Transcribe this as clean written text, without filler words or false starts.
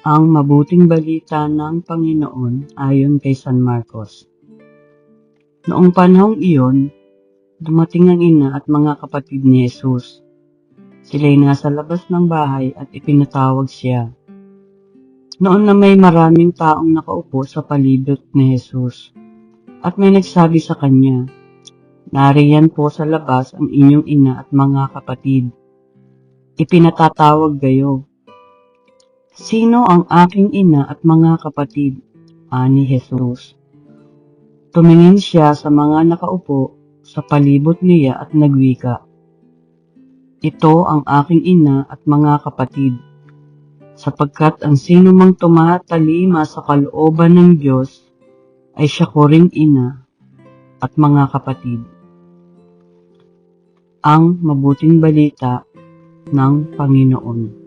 Ang mabuting balita ng Panginoon ayon kay San Marcos. Noong panahong iyon, dumating ang ina at mga kapatid ni Jesus. Sila'y nasa labas ng bahay at ipinatawag siya. Noon na may maraming taong nakaupo sa palibot ni Jesus, at may nagsabi sa kanya, "Nariyan po sa labas ang inyong ina at mga kapatid. Ipinatatawag kayo." "Sino ang aking ina at mga kapatid?" ani Jesus. Tumingin siya sa mga nakaupo sa palibot niya at nagwika, "Ito ang aking ina at mga kapatid, sapagkat ang sino mang tumatalima sa kalooban ng Diyos ay siya ko ring ina at mga kapatid." Ang mabuting balita ng Panginoon.